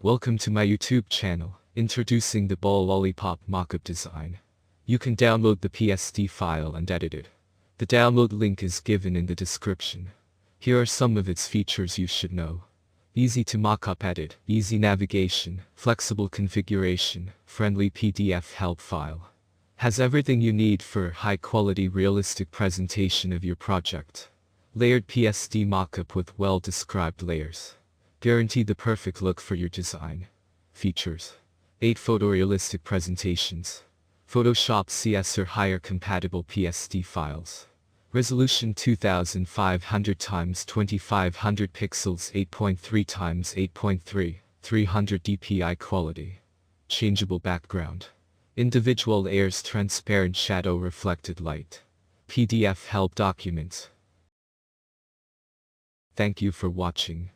Welcome to my YouTube channel, introducing the ball lollipop mockup design. You can download the PSD file and edit it. The download link is given in the description. Here are some of its features you should know. Easy to mockup edit, easy navigation, flexible configuration, friendly PDF help file. Has everything you need for high-quality realistic presentation of your project. Layered PSD mockup with well-described layers. Guarantee the perfect look for your design. Features: 8 photorealistic presentations. Photoshop CS or higher compatible PSD files. Resolution 2500 x 2500 pixels, 8.3 x 8.3, 300 dpi quality. Changeable background. Individual layers, transparent shadow, reflected light. PDF help documents. Thank you for watching.